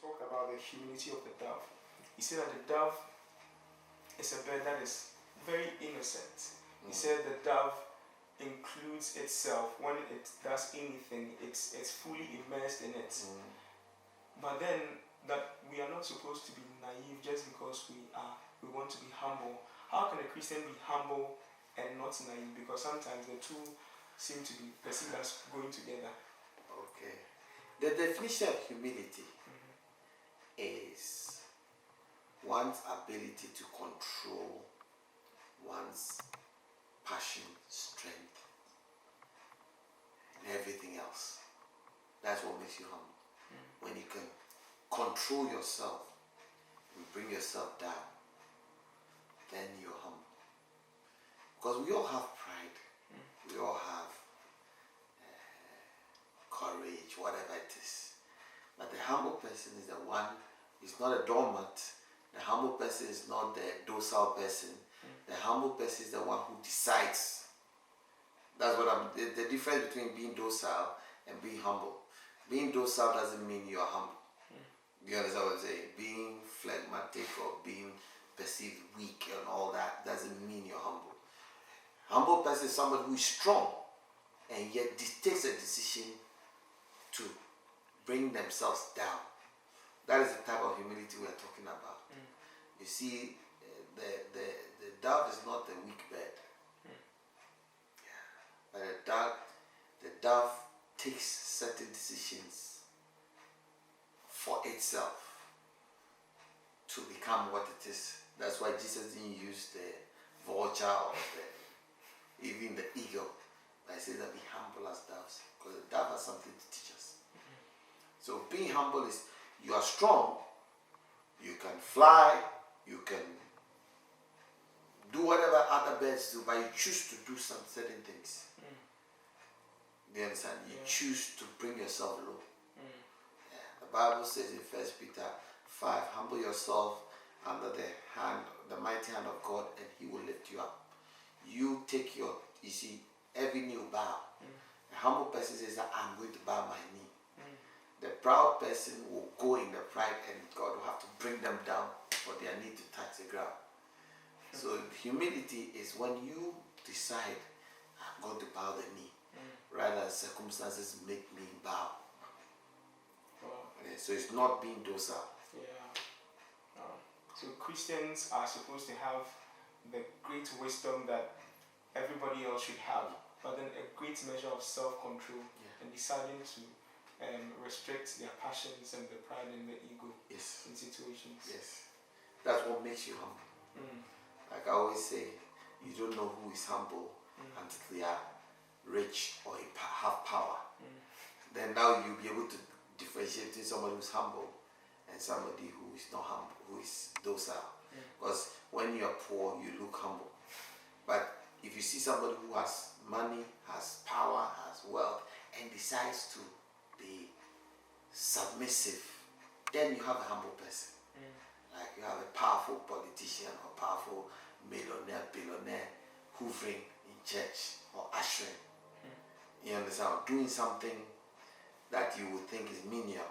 talked about the humility of the dove. He said that the dove is a bird that is very innocent. He said the dove includes itself when it does anything. It's fully immersed in it. But then that we are not supposed to be naive just because we want to be humble. How can a Christian be humble and not naive? Because sometimes the two seem to be perceived as going together. Okay. The definition of humility is one's ability to control one's passion, strength, and everything else. That's what makes you humble. When you can control yourself and bring yourself down, then you're humble. Because we all have pride, we all have courage, whatever it is. But the humble person is the one, is not a doormat. The humble person is not the docile person. The humble person is the one who decides. That's what the difference between being docile and being humble. Being docile doesn't mean you're humble. You understand what I'm saying? Being phlegmatic or being perceived weak and all that doesn't mean you're humble. Humble person is somebody who is strong and yet takes a decision to bring themselves down. That is the type of humility we are talking about. You see, the dove is not a weak bird. But the dove takes certain decisions for itself to become what it is. That's why Jesus didn't use the vulture or even the eagle. But he says that be humble as doves, because the dove has something to teach us. So being humble is you are strong, you can fly, you can do whatever other birds do, but you choose to do some certain things. Do you understand? You choose to bring yourself low. The Bible says in 1 Peter 5, humble yourself under the mighty hand of God, and He will lift you up. You take you see, every knee will bow. The humble person says that I'm going to bow my knee. The proud person will go in the pride, and God will have to bring them down for their knee to touch the ground. So humility is when you decide, I'm going to bow the knee, rather than circumstances make me bow. So it's not being docile. So Christians are supposed to have the great wisdom that everybody else should have, but then a great measure of self-control and deciding to restrict their passions and the pride and the ego in situations. Yes. That's what makes you humble. Like I always say, you don't know who is humble until they are rich or have power. Then now you'll be able to differentiate between somebody who's humble and somebody who is not humble, who is docile. Because when you are poor, you look humble. But if you see somebody who has money, has power, has wealth, and decides to be submissive, then you have a humble person. Like you have a powerful politician or powerful millionaire, billionaire hoovering in church or ushering. You understand? Doing something that you would think is menial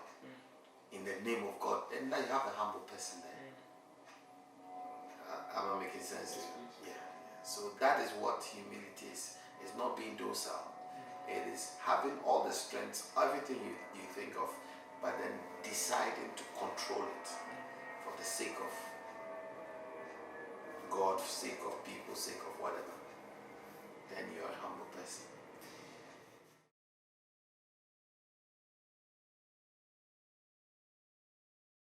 in the name of God. Then now you have a humble person there. Am I making sense? Yeah. So that is what humility is. It's not being docile. It is having all the strengths, everything you think of, but then deciding to control it for the sake of God, sake of people, sake of whatever. Then you're a humble person.